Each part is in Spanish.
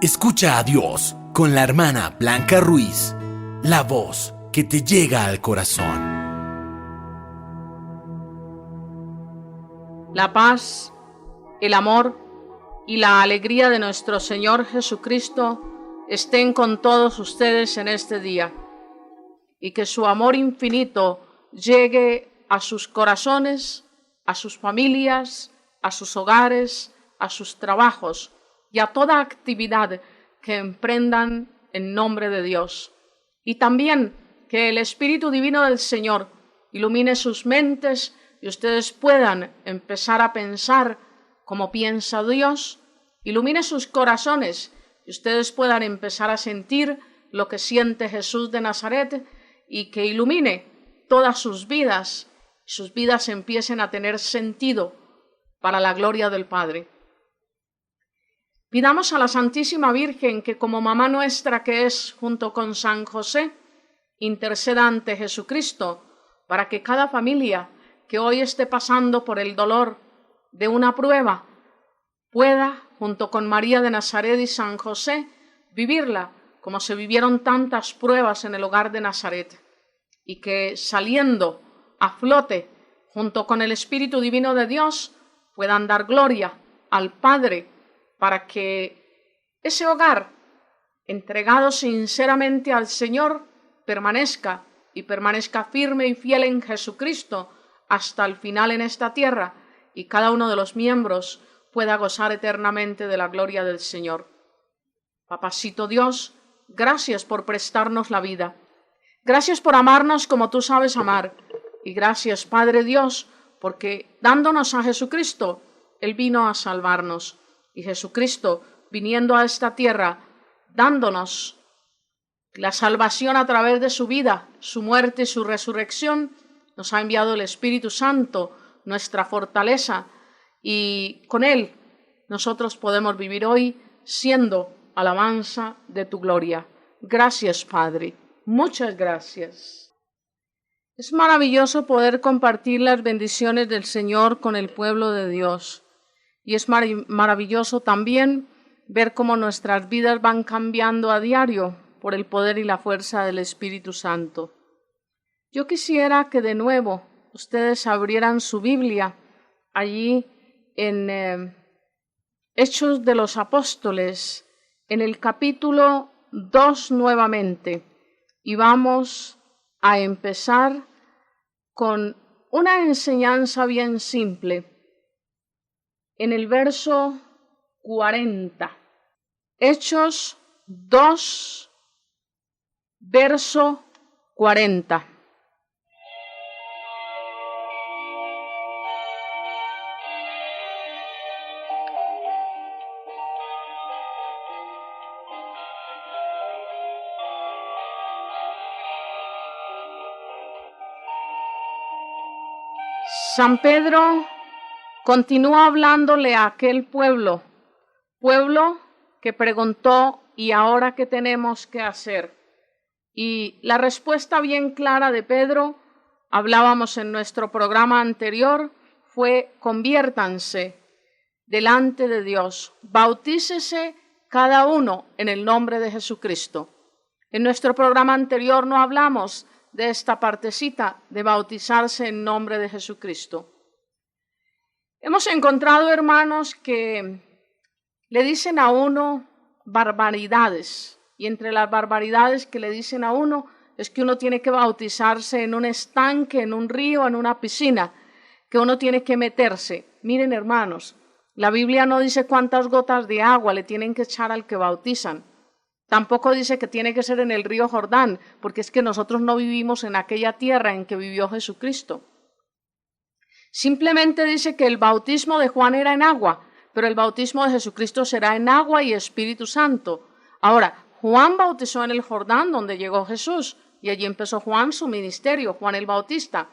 Escucha a Dios con la hermana Blanca Ruiz, la voz que te llega al corazón. La paz, el amor y la alegría de nuestro Señor Jesucristo estén con todos ustedes en este día, y que su amor infinito llegue a sus corazones, a sus familias, a sus hogares, a sus trabajos y a toda actividad que emprendan en nombre de Dios. Y también que el Espíritu Divino del Señor ilumine sus mentes y ustedes puedan empezar a pensar como piensa Dios, ilumine sus corazones y ustedes puedan empezar a sentir lo que siente Jesús de Nazaret y que ilumine todas sus vidas empiecen a tener sentido para la gloria del Padre. Pidamos a la Santísima Virgen que, como mamá nuestra que es, junto con San José, interceda ante Jesucristo para que cada familia que hoy esté pasando por el dolor de una prueba pueda, junto con María de Nazaret y San José, vivirla como se vivieron tantas pruebas en el hogar de Nazaret, y que saliendo a flote junto con el Espíritu Divino de Dios puedan dar gloria al Padre para que ese hogar, entregado sinceramente al Señor, permanezca firme y fiel en Jesucristo hasta el final en esta tierra, y cada uno de los miembros pueda gozar eternamente de la gloria del Señor. Papacito Dios, gracias por prestarnos la vida. Gracias por amarnos como tú sabes amar. Y gracias, Padre Dios, porque dándonos a Jesucristo, Él vino a salvarnos. Y Jesucristo, viniendo a esta tierra, dándonos la salvación a través de su vida, su muerte y su resurrección, nos ha enviado el Espíritu Santo, nuestra fortaleza, y con Él nosotros podemos vivir hoy siendo alabanza de tu gloria. Gracias, Padre. Muchas gracias. Es maravilloso poder compartir las bendiciones del Señor con el pueblo de Dios. Y es maravilloso también ver cómo nuestras vidas van cambiando a diario por el poder y la fuerza del Espíritu Santo. Yo quisiera que de nuevo ustedes abrieran su Biblia allí en Hechos de los Apóstoles, en el capítulo 2 nuevamente. Y vamos a empezar con una enseñanza bien simple. En el verso 40, Hechos 2, verso 40. San Pedro continúa hablándole a aquel pueblo que preguntó, ¿y ahora qué tenemos que hacer? Y la respuesta bien clara de Pedro, hablábamos en nuestro programa anterior, fue: conviértanse delante de Dios, bautícese cada uno en el nombre de Jesucristo. En nuestro programa anterior no hablamos de esta partecita de bautizarse en nombre de Jesucristo. Hemos encontrado, hermanos, que le dicen a uno barbaridades, y entre las barbaridades que le dicen a uno es que uno tiene que bautizarse en un estanque, en un río, en una piscina, que uno tiene que meterse. Miren, hermanos, la Biblia no dice cuántas gotas de agua le tienen que echar al que bautizan. Tampoco dice que tiene que ser en el río Jordán, porque es que nosotros no vivimos en aquella tierra en que vivió Jesucristo. Simplemente dice que el bautismo de Juan era en agua, pero el bautismo de Jesucristo será en agua y Espíritu Santo. Ahora, Juan bautizó en el Jordán, donde llegó Jesús, y allí empezó Juan su ministerio, Juan el Bautista.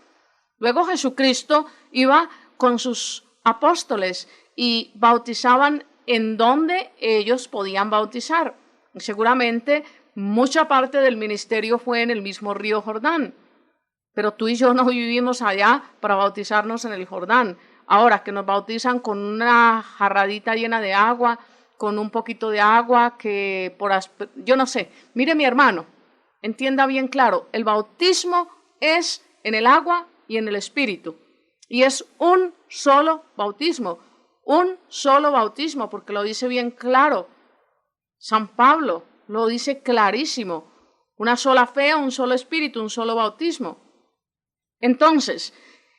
Luego Jesucristo iba con sus apóstoles y bautizaban en donde ellos podían bautizar. Seguramente mucha parte del ministerio fue en el mismo río Jordán, pero tú y yo no vivimos allá para bautizarnos en el Jordán. Ahora que nos bautizan con una jarradita llena de agua, con un poquito de agua, yo no sé. Mire mi hermano, entienda bien claro, el bautismo es en el agua y en el Espíritu. Y es un solo bautismo, porque lo dice bien claro. San Pablo lo dice clarísimo. Una sola fe, un solo Espíritu, un solo bautismo. Entonces,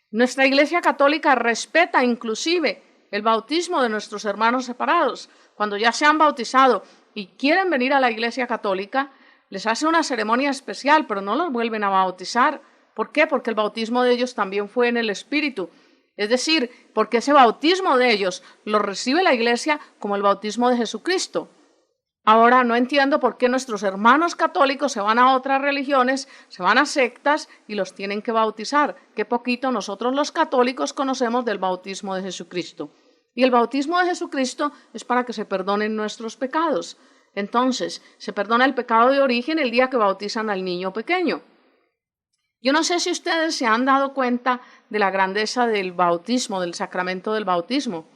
nuestra Iglesia Católica respeta inclusive el bautismo de nuestros hermanos separados. Cuando ya se han bautizado y quieren venir a la Iglesia Católica, les hace una ceremonia especial, pero no los vuelven a bautizar. ¿Por qué? Porque el bautismo de ellos también fue en el Espíritu. Es decir, porque ese bautismo de ellos lo recibe la Iglesia como el bautismo de Jesucristo. Ahora no entiendo por qué nuestros hermanos católicos se van a otras religiones, se van a sectas y los tienen que bautizar. Qué poquito nosotros los católicos conocemos del bautismo de Jesucristo. Y el bautismo de Jesucristo es para que se perdonen nuestros pecados. Entonces, se perdona el pecado de origen el día que bautizan al niño pequeño. Yo no sé si ustedes se han dado cuenta de la grandeza del bautismo, del sacramento del bautismo.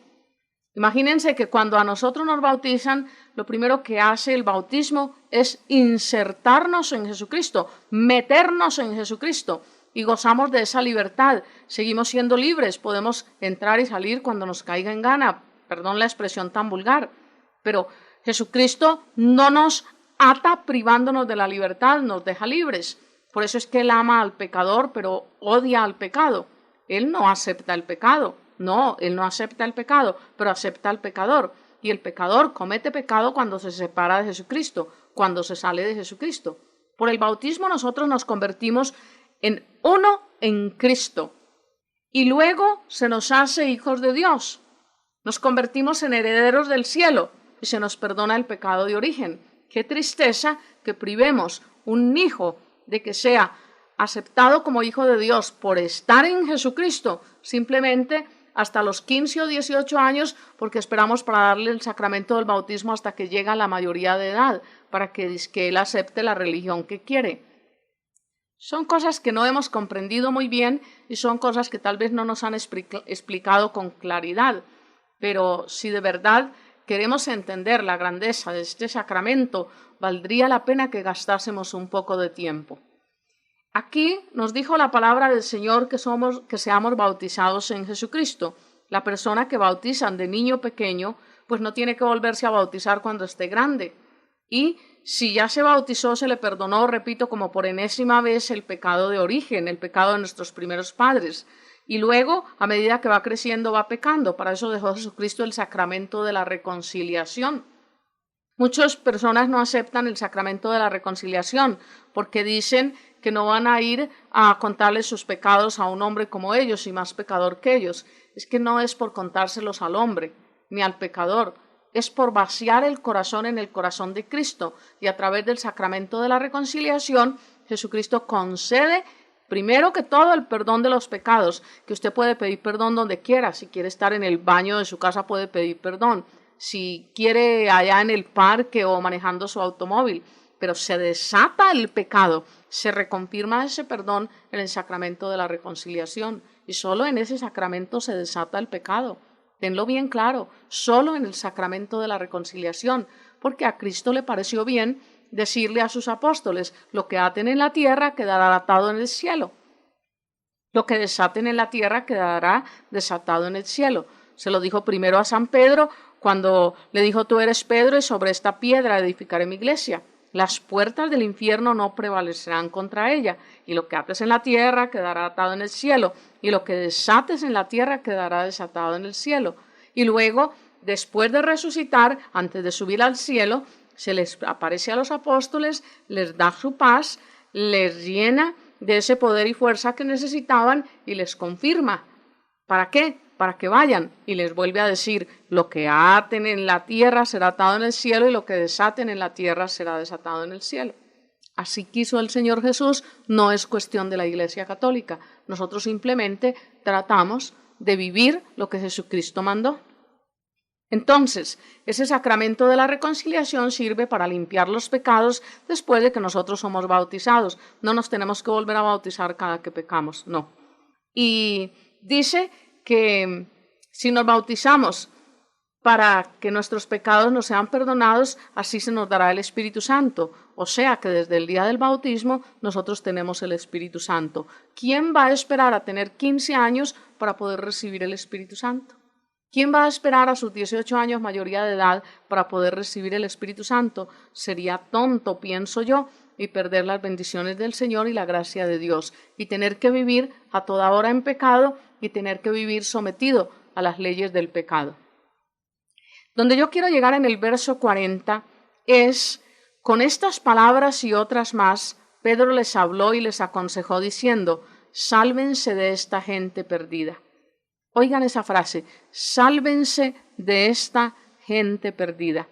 Imagínense que cuando a nosotros nos bautizan, lo primero que hace el bautismo es insertarnos en Jesucristo, meternos en Jesucristo y gozamos de esa libertad. Seguimos siendo libres, podemos entrar y salir cuando nos caiga en gana, perdón la expresión tan vulgar, pero Jesucristo no nos ata privándonos de la libertad, nos deja libres. Por eso es que Él ama al pecador, pero odia al pecado. Él no acepta el pecado. No, Él no acepta el pecado, pero acepta al pecador. Y el pecador comete pecado cuando se separa de Jesucristo, cuando se sale de Jesucristo. Por el bautismo nosotros nos convertimos en uno en Cristo. Y luego se nos hace hijos de Dios. Nos convertimos en herederos del cielo y se nos perdona el pecado de origen. Qué tristeza que privemos un hijo de que sea aceptado como hijo de Dios por estar en Jesucristo, simplemente hasta los 15 o 18 años, porque esperamos para darle el sacramento del bautismo hasta que llega a la mayoría de edad, para que él acepte la religión que quiere. Son cosas que no hemos comprendido muy bien y son cosas que tal vez no nos han explicado con claridad, pero si de verdad queremos entender la grandeza de este sacramento, valdría la pena que gastásemos un poco de tiempo. Aquí nos dijo la palabra del Señor que seamos bautizados en Jesucristo. La persona que bautizan de niño pequeño, pues no tiene que volverse a bautizar cuando esté grande. Y si ya se bautizó, se le perdonó, repito, como por enésima vez el pecado de origen, el pecado de nuestros primeros padres. Y luego, a medida que va creciendo, va pecando. Para eso dejó Jesucristo el sacramento de la reconciliación. Muchas personas no aceptan el sacramento de la reconciliación porque dicen que no van a ir a contarles sus pecados a un hombre como ellos y más pecador que ellos. Es que no es por contárselos al hombre ni al pecador, es por vaciar el corazón en el corazón de Cristo y a través del sacramento de la reconciliación Jesucristo concede primero que todo el perdón de los pecados, que usted puede pedir perdón donde quiera, si quiere estar en el baño de su casa puede pedir perdón, si quiere allá en el parque o manejando su automóvil, pero se desata el pecado, se reconfirma ese perdón en el sacramento de la reconciliación y solo en ese sacramento se desata el pecado. Tenlo bien claro, solo en el sacramento de la reconciliación, porque a Cristo le pareció bien decirle a sus apóstoles, lo que aten en la tierra quedará atado en el cielo, lo que desaten en la tierra quedará desatado en el cielo. Se lo dijo primero a San Pedro cuando le dijo, tú eres Pedro y sobre esta piedra edificaré mi iglesia. Las puertas del infierno no prevalecerán contra ella, y lo que ates en la tierra quedará atado en el cielo, y lo que desates en la tierra quedará desatado en el cielo. Y luego, después de resucitar, antes de subir al cielo, se les aparece a los apóstoles, les da su paz, les llena de ese poder y fuerza que necesitaban y les confirma. ¿Para qué? Para que vayan y les vuelve a decir, lo que aten en la tierra será atado en el cielo y lo que desaten en la tierra será desatado en el cielo. Así quiso el Señor Jesús, no es cuestión de la Iglesia Católica. Nosotros simplemente tratamos de vivir lo que Jesucristo mandó. Entonces, ese sacramento de la reconciliación sirve para limpiar los pecados después de que nosotros somos bautizados. No nos tenemos que volver a bautizar cada que pecamos, no. Y dice que si nos bautizamos para que nuestros pecados nos sean perdonados, así se nos dará el Espíritu Santo. O sea que desde el día del bautismo nosotros tenemos el Espíritu Santo. ¿Quién va a esperar a tener 15 años para poder recibir el Espíritu Santo? ¿Quién va a esperar a sus 18 años, mayoría de edad, para poder recibir el Espíritu Santo? Sería tonto, pienso yo, y perder las bendiciones del Señor y la gracia de Dios, y tener que vivir a toda hora en pecado y tener que vivir sometido a las leyes del pecado. Donde yo quiero llegar en el verso 40 es, con estas palabras y otras más, Pedro les habló y les aconsejó diciendo, sálvense de esta gente perdida. Oigan esa frase, sálvense de esta gente perdida.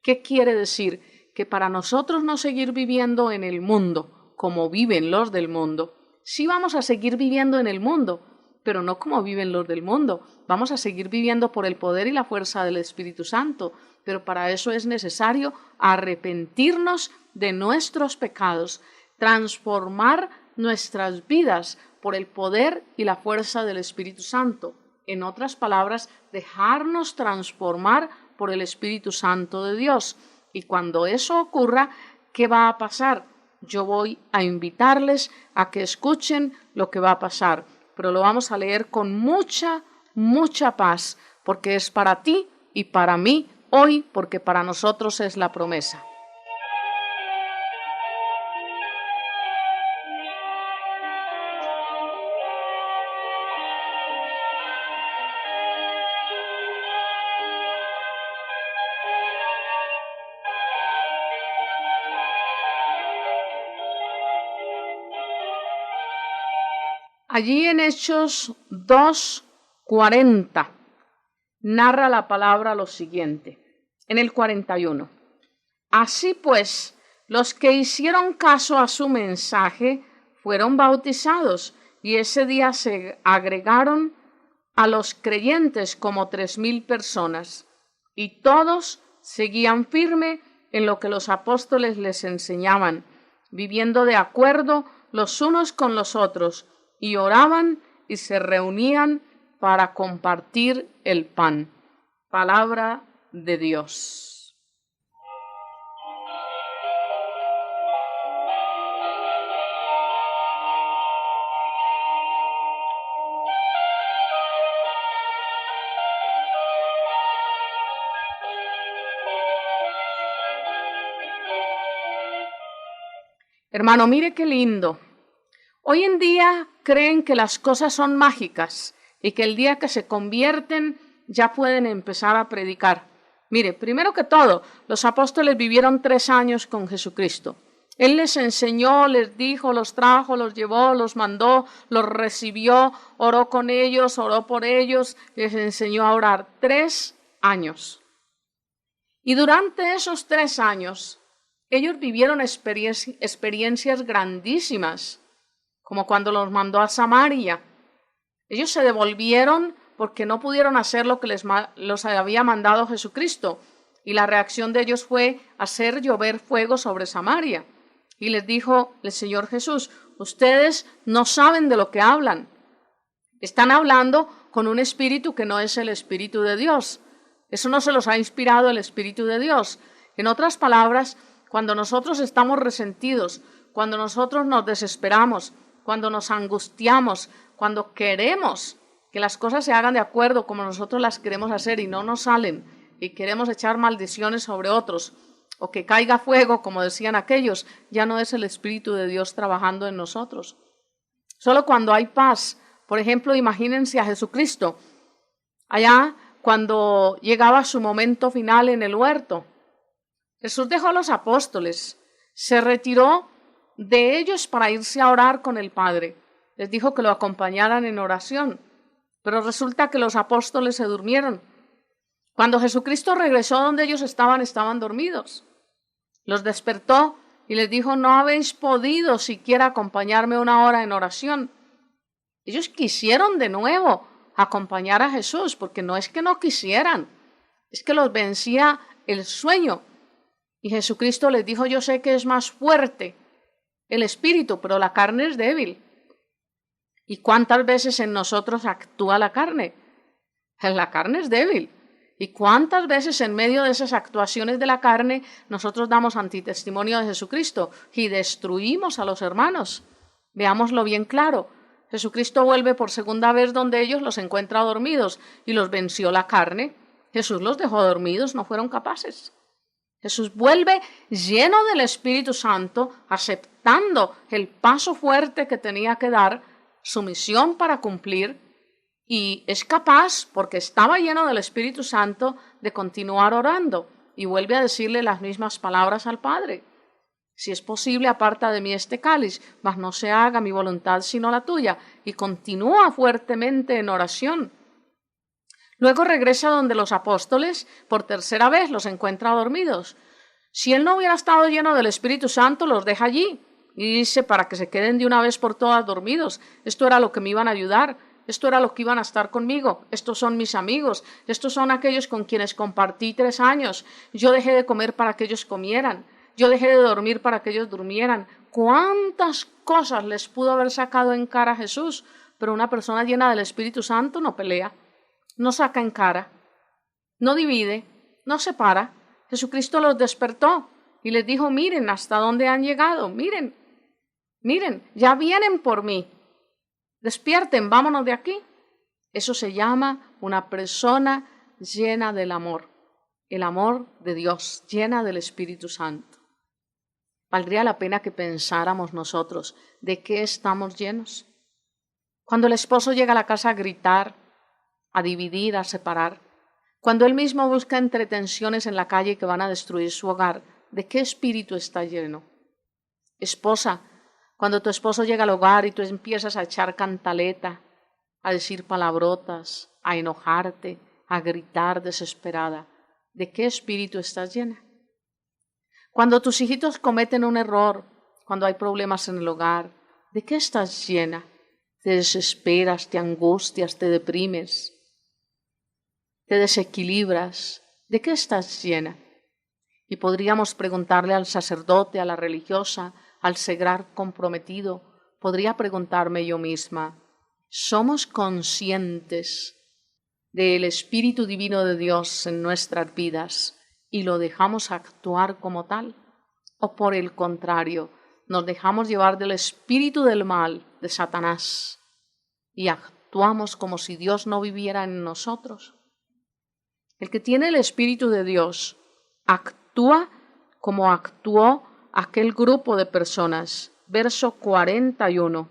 ¿Qué quiere decir? Que para nosotros no seguir viviendo en el mundo como viven los del mundo, sí vamos a seguir viviendo en el mundo, pero no como viven los del mundo. Vamos a seguir viviendo por el poder y la fuerza del Espíritu Santo, pero para eso es necesario arrepentirnos de nuestros pecados, transformar nuestras vidas por el poder y la fuerza del Espíritu Santo. En otras palabras, dejarnos transformar por el Espíritu Santo de Dios. Y cuando eso ocurra, ¿qué va a pasar? Yo voy a invitarles a que escuchen lo que va a pasar, pero lo vamos a leer con mucha paz, porque es para ti y para mí hoy, porque para nosotros es la promesa. Allí en Hechos 2:40 narra la palabra lo siguiente, en el 41. Así pues, los que hicieron caso a su mensaje fueron bautizados y ese día se agregaron a los creyentes como 3,000 personas y todos seguían firme en lo que los apóstoles les enseñaban, viviendo de acuerdo los unos con los otros, y oraban y se reunían para compartir el pan. Palabra de Dios. Hermano, mire qué lindo. Hoy en día creen que las cosas son mágicas y que el día que se convierten ya pueden empezar a predicar. Mire, primero que todo, los apóstoles vivieron 3 años con Jesucristo. Él les enseñó, les dijo, los trajo, los llevó, los mandó, los recibió, oró con ellos, oró por ellos, les enseñó a orar. 3 años. Y durante esos 3 años, ellos vivieron experiencias grandísimas, como cuando los mandó a Samaria. Ellos se devolvieron porque no pudieron hacer lo que los había mandado Jesucristo. Y la reacción de ellos fue hacer llover fuego sobre Samaria. Y les dijo el Señor Jesús, ustedes no saben de lo que hablan. Están hablando con un espíritu que no es el Espíritu de Dios. Eso no se los ha inspirado el Espíritu de Dios. En otras palabras, cuando nosotros estamos resentidos, cuando nosotros nos desesperamos, cuando nos angustiamos, cuando queremos que las cosas se hagan de acuerdo como nosotros las queremos hacer y no nos salen, y queremos echar maldiciones sobre otros, o que caiga fuego, como decían aquellos, ya no es el Espíritu de Dios trabajando en nosotros. Solo cuando hay paz, por ejemplo, imagínense a Jesucristo, allá cuando llegaba su momento final en el huerto. Jesús dejó a los apóstoles, se retiró de ellos para irse a orar con el Padre. Les dijo que lo acompañaran en oración, pero resulta que los apóstoles se durmieron. Cuando Jesucristo regresó donde ellos estaban dormidos. Los despertó y les dijo, no habéis podido siquiera acompañarme 1 hora en oración. Ellos quisieron de nuevo acompañar a Jesús, porque no es que no quisieran, es que los vencía el sueño. Y Jesucristo les dijo, yo sé que es más fuerte el espíritu, pero la carne es débil. ¿Y cuántas veces en nosotros actúa la carne? La carne es débil. ¿Y cuántas veces en medio de esas actuaciones de la carne nosotros damos antitestimonio de Jesucristo y destruimos a los hermanos? Veámoslo bien claro. Jesucristo vuelve por segunda vez donde ellos los encuentra dormidos y los venció la carne. Jesús los dejó dormidos, no fueron capaces. Jesús vuelve lleno del Espíritu Santo, aceptando el paso fuerte que tenía que dar, su misión para cumplir, y es capaz, porque estaba lleno del Espíritu Santo, de continuar orando, y vuelve a decirle las mismas palabras al Padre. Si es posible, aparta de mí este cáliz, mas no se haga mi voluntad sino la tuya, y continúa fuertemente en oración. Luego regresa donde los apóstoles, por tercera vez los encuentra dormidos. Si él no hubiera estado lleno del Espíritu Santo, los deja allí, y dice, para que se queden de una vez por todas dormidos. Esto era lo que me iban a ayudar, esto era lo que iban a estar conmigo, estos son mis amigos, estos son aquellos con quienes compartí 3 años. Yo dejé de comer para que ellos comieran, yo dejé de dormir para que ellos durmieran. ¿Cuántas cosas les pudo haber sacado en cara a Jesús? Pero una persona llena del Espíritu Santo no pelea, no saca en cara, no divide, no separa. Jesucristo los despertó y les dijo, miren hasta dónde han llegado, miren, ya vienen por mí, despierten, vámonos de aquí. Eso se llama una persona llena del amor, el amor de Dios, llena del Espíritu Santo. Valdría la pena que pensáramos nosotros de qué estamos llenos. Cuando el esposo llega a la casa a gritar, a dividir, a separar, cuando él mismo busca entretenciones en la calle que van a destruir su hogar, ¿de qué espíritu está lleno? Esposa, cuando tu esposo llega al hogar y tú empiezas a echar cantaleta, a decir palabrotas, a enojarte, a gritar desesperada, ¿de qué espíritu estás llena? Cuando tus hijitos cometen un error, cuando hay problemas en el hogar, ¿de qué estás llena? Te desesperas, te angustias, te deprimes, te desequilibras. ¿De qué estás llena? Y podríamos preguntarle al sacerdote, a la religiosa, al seglar comprometido, podría preguntarme yo misma, ¿somos conscientes del Espíritu Divino de Dios en nuestras vidas y lo dejamos actuar como tal? ¿O por el contrario, nos dejamos llevar del espíritu del mal, de Satanás, y actuamos como si Dios no viviera en nosotros? El que tiene el Espíritu de Dios actúa como actuó aquel grupo de personas. Verso 41.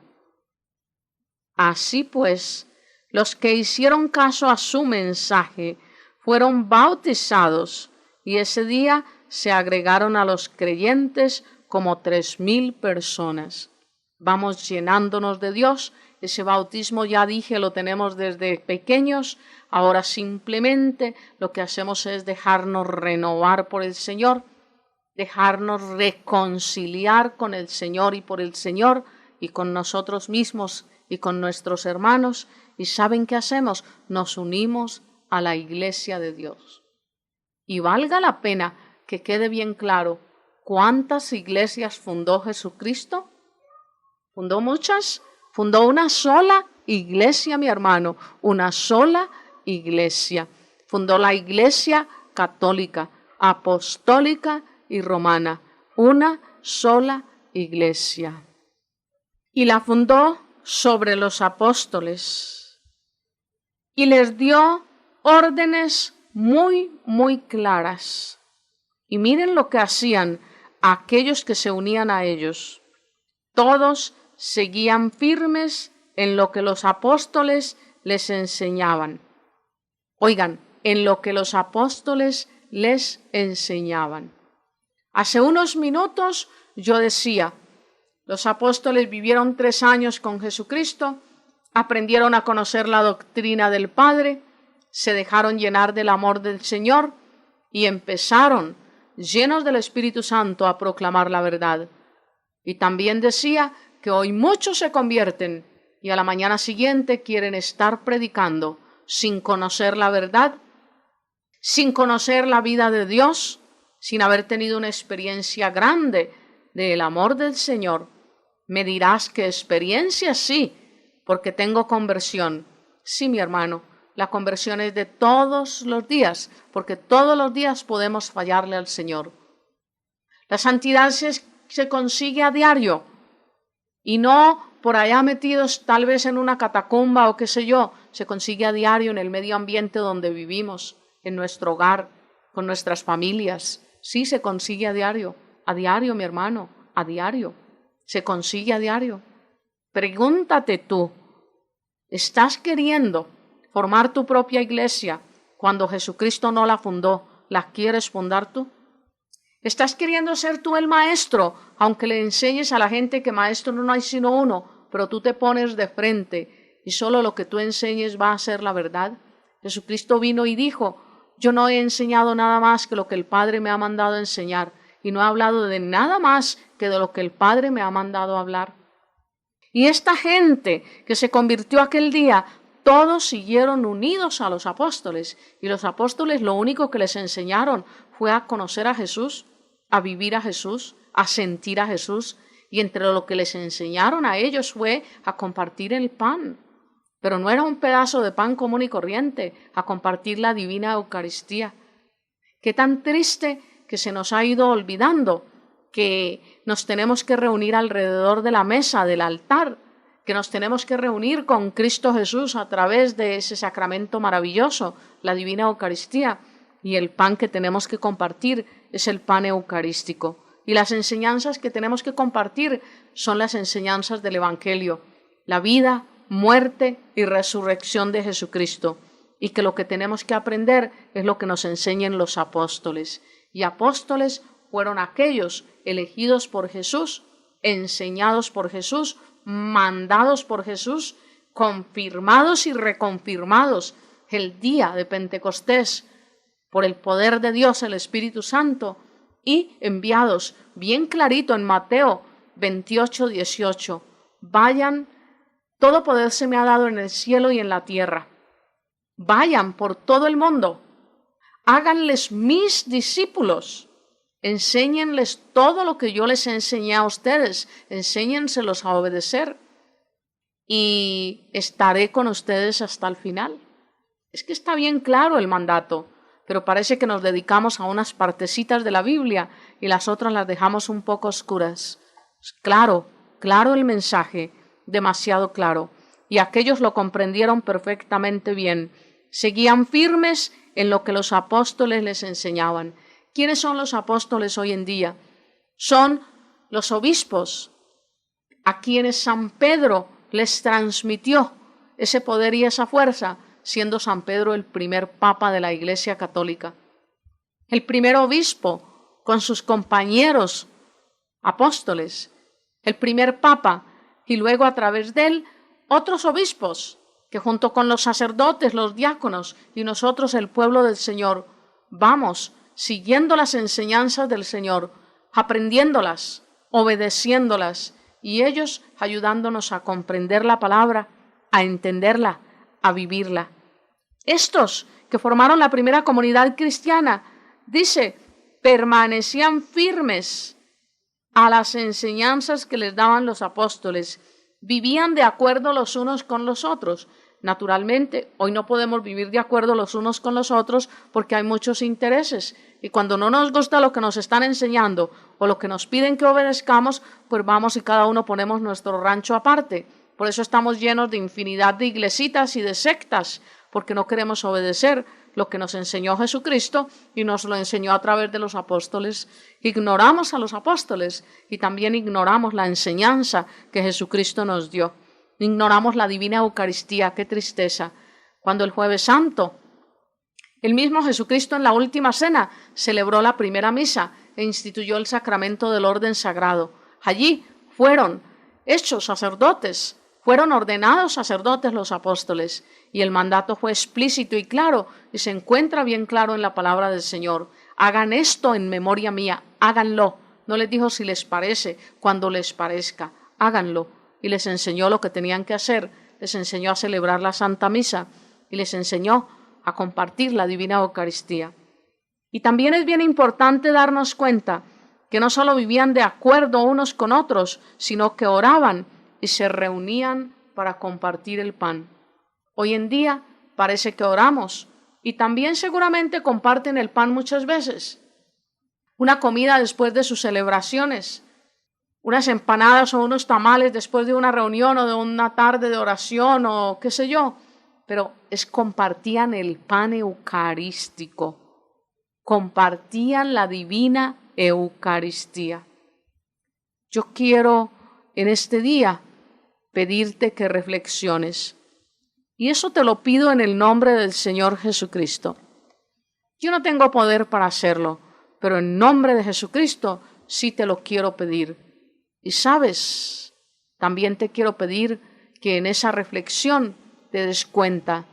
Así pues, los que hicieron caso a su mensaje fueron bautizados, y ese día se agregaron a los creyentes como 3,000 personas. Vamos llenándonos de Dios. Ese bautismo, ya dije, lo tenemos desde pequeños. Ahora simplemente lo que hacemos es dejarnos renovar por el Señor, dejarnos reconciliar con el Señor y por el Señor y con nosotros mismos y con nuestros hermanos. ¿Y saben qué hacemos? Nos unimos a la iglesia de Dios. Y valga la pena que quede bien claro, ¿cuántas iglesias fundó Jesucristo? ¿Fundó muchas? Fundó una sola iglesia, mi hermano, una sola iglesia. Fundó la Iglesia Católica, Apostólica y Romana, una sola iglesia. Y la fundó sobre los apóstoles y les dio órdenes muy claras. Y miren lo que hacían aquellos que se unían a ellos. Todos seguían firmes en lo que los apóstoles les enseñaban. Oigan, en lo que los apóstoles les enseñaban. Hace unos minutos yo decía, los apóstoles vivieron 3 años con Jesucristo, aprendieron a conocer la doctrina del Padre, se dejaron llenar del amor del Señor y empezaron, llenos del Espíritu Santo, a proclamar la verdad. Y también decía que hoy muchos se convierten y a la mañana siguiente quieren estar predicando sin conocer la verdad, sin conocer la vida de Dios, sin haber tenido una experiencia grande del amor del Señor. Me dirás que experiencia sí, porque tengo conversión. Sí, mi hermano, La conversión es de todos los días, porque todos los días podemos fallarle al Señor. La santidad se consigue a diario y no por allá metidos tal vez en una catacumba o qué sé yo, se consigue a diario en el medio ambiente donde vivimos, en nuestro hogar, con nuestras familias. Sí, se consigue a diario, mi hermano, a diario, se consigue a diario. Pregúntate tú, ¿estás queriendo formar tu propia iglesia cuando Jesucristo no la fundó? ¿La quieres fundar tú? ¿Estás queriendo ser tú el maestro, aunque le enseñes a la gente que maestro no hay sino uno, pero tú te pones de frente y solo lo que tú enseñes va a ser la verdad? Jesucristo vino y dijo, yo no he enseñado nada más que lo que el Padre me ha mandado enseñar y no he hablado de nada más que de lo que el Padre me ha mandado hablar. Y esta gente que se convirtió aquel día, todos siguieron unidos a los apóstoles y los apóstoles lo único que les enseñaron fue a conocer a Jesús, a vivir a Jesús, a sentir a Jesús, y entre lo que les enseñaron a ellos fue a compartir el pan. Pero no era un pedazo de pan común y corriente, a compartir la divina Eucaristía. Qué tan triste que se nos ha ido olvidando que nos tenemos que reunir alrededor de la mesa, del altar, que nos tenemos que reunir con Cristo Jesús a través de ese sacramento maravilloso, la divina Eucaristía, y el pan que tenemos que compartir es el pan eucarístico. Y las enseñanzas que tenemos que compartir son las enseñanzas del Evangelio, la vida, muerte y resurrección de Jesucristo, y que lo que tenemos que aprender es lo que nos enseñan los apóstoles. Y apóstoles fueron aquellos elegidos por Jesús, enseñados por Jesús, mandados por Jesús, confirmados y reconfirmados el día de Pentecostés por el poder de Dios, el Espíritu Santo, y enviados bien clarito en Mateo 28:18. Vayan, todo poder se me ha dado en el cielo y en la tierra. Vayan por todo el mundo, háganles mis discípulos, enséñenles todo lo que yo les enseñé a ustedes, enséñenselos a obedecer y estaré con ustedes hasta el final. Es que está bien claro el mandato, pero parece que nos dedicamos a unas partecitas de la Biblia y las otras las dejamos un poco oscuras. Claro el mensaje, demasiado claro, y aquellos lo comprendieron perfectamente bien. Seguían firmes en lo que los apóstoles les enseñaban. ¿Quiénes son los apóstoles hoy en día? Son los obispos, a quienes San Pedro les transmitió ese poder y esa fuerza, siendo San Pedro el primer papa de la Iglesia Católica. El primer obispo con sus compañeros apóstoles, el primer papa, y luego a través de él otros obispos, que junto con los sacerdotes, los diáconos y nosotros el pueblo del Señor, vamos siguiendo las enseñanzas del Señor, aprendiéndolas, obedeciéndolas, y ellos ayudándonos a comprender la palabra, a entenderla, a vivirla. Estos que formaron la primera comunidad cristiana, dice, permanecían firmes a las enseñanzas que les daban los apóstoles, vivían de acuerdo los unos con los otros. Naturalmente, hoy no podemos vivir de acuerdo los unos con los otros porque hay muchos intereses y cuando no nos gusta lo que nos están enseñando o lo que nos piden que obedezcamos, pues vamos y cada uno ponemos nuestro rancho aparte. Por eso estamos llenos de infinidad de iglesitas y de sectas, porque no queremos obedecer lo que nos enseñó Jesucristo y nos lo enseñó a través de los apóstoles. Ignoramos a los apóstoles y también ignoramos la enseñanza que Jesucristo nos dio. Ignoramos la divina Eucaristía, qué tristeza. Cuando el Jueves Santo, el mismo Jesucristo en la última cena celebró la primera misa e instituyó el sacramento del orden sagrado. Allí fueron hechos sacerdotes, fueron ordenados sacerdotes los apóstoles y el mandato fue explícito y claro y se encuentra bien claro en la palabra del Señor. Hagan esto en memoria mía, háganlo. No les dijo si les parece, cuando les parezca, háganlo. Y les enseñó lo que tenían que hacer, les enseñó a celebrar la Santa Misa y les enseñó a compartir la Divina Eucaristía. Y también es bien importante darnos cuenta que no solo vivían de acuerdo unos con otros, sino que oraban y se reunían para compartir el pan. Hoy en día parece que oramos. Y también seguramente comparten el pan muchas veces. Una comida después de sus celebraciones. Unas empanadas o unos tamales después de una reunión o de una tarde de oración o qué sé yo. Pero compartían el pan eucarístico. Compartían la divina Eucaristía. Yo quiero en este día pedirte que reflexiones. Y eso te lo pido en el nombre del Señor Jesucristo. Yo no tengo poder para hacerlo, pero en nombre de Jesucristo sí te lo quiero pedir. Y sabes, también te quiero pedir que en esa reflexión te des cuenta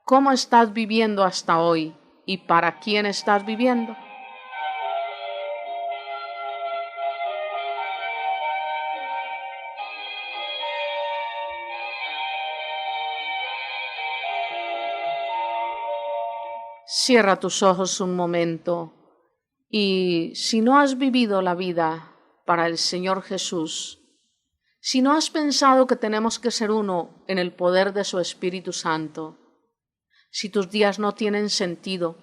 cómo estás viviendo hasta hoy y para quién estás viviendo. Cierra tus ojos un momento y si no has vivido la vida para el Señor Jesús, si no has pensado que tenemos que ser uno en el poder de su Espíritu Santo, si tus días no tienen sentido,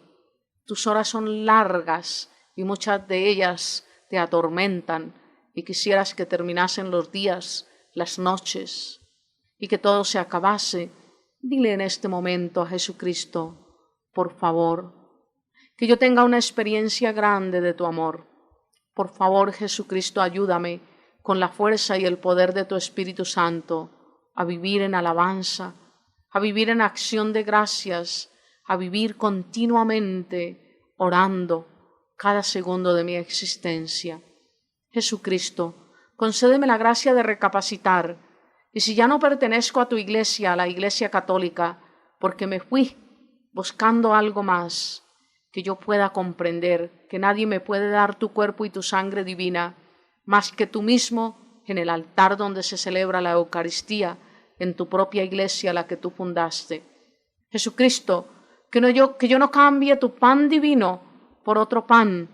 tus horas son largas y muchas de ellas te atormentan y quisieras que terminasen los días, las noches y que todo se acabase, dile en este momento a Jesucristo: por favor, que yo tenga una experiencia grande de tu amor. Por favor, Jesucristo, ayúdame con la fuerza y el poder de tu Espíritu Santo a vivir en alabanza, a vivir en acción de gracias, a vivir continuamente orando cada segundo de mi existencia. Jesucristo, concédeme la gracia de recapacitar, y si ya no pertenezco a tu iglesia, a la Iglesia Católica, porque me fui buscando algo más, que yo pueda comprender que nadie me puede dar tu cuerpo y tu sangre divina más que tú mismo en el altar donde se celebra la Eucaristía, en tu propia iglesia, la que tú fundaste. Jesucristo, que yo no cambie tu pan divino por otro pan,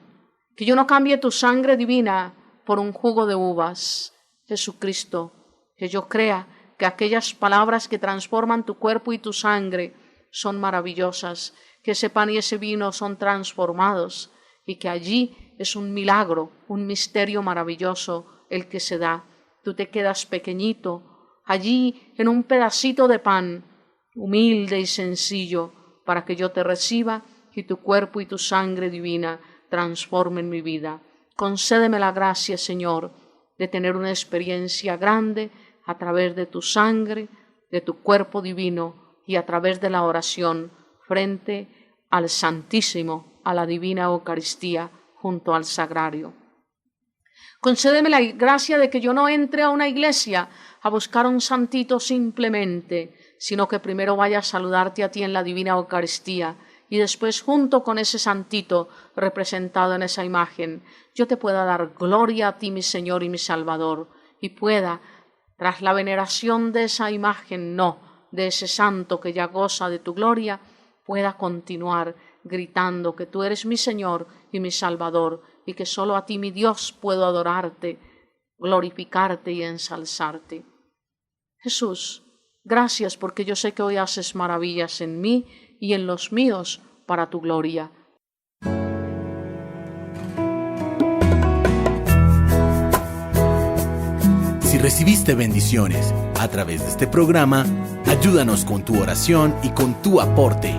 que yo no cambie tu sangre divina por un jugo de uvas. Jesucristo, que yo crea que aquellas palabras que transforman tu cuerpo y tu sangre son maravillosas, que ese pan y ese vino son transformados y que allí es un milagro, un misterio maravilloso el que se da. Tú te quedas pequeñito, allí en un pedacito de pan, humilde y sencillo, para que yo te reciba y tu cuerpo y tu sangre divina transformen mi vida. Concédeme la gracia, Señor, de tener una experiencia grande a través de tu sangre, de tu cuerpo divino, y a través de la oración frente al Santísimo, a la Divina Eucaristía, junto al Sagrario. Concédeme la gracia de que yo no entre a una iglesia a buscar un santito simplemente, sino que primero vaya a saludarte a ti en la Divina Eucaristía y después junto con ese santito representado en esa imagen, yo te pueda dar gloria a ti, mi Señor y mi Salvador, y pueda, tras la veneración de esa imagen, de ese santo que ya goza de tu gloria, pueda continuar gritando que tú eres mi Señor y mi Salvador y que solo a ti, mi Dios, puedo adorarte, glorificarte y ensalzarte. Jesús, gracias porque yo sé que hoy haces maravillas en mí y en los míos para tu gloria. Si recibiste bendiciones a través de este programa, ayúdanos con tu oración y con tu aporte.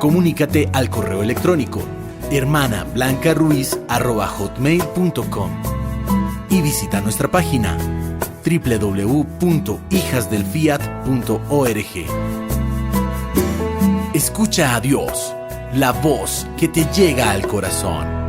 Comunícate al correo electrónico hermanablancaruiz@hotmail.com y visita nuestra página www.hijasdelfiat.org. Escucha a Dios, la voz que te llega al corazón.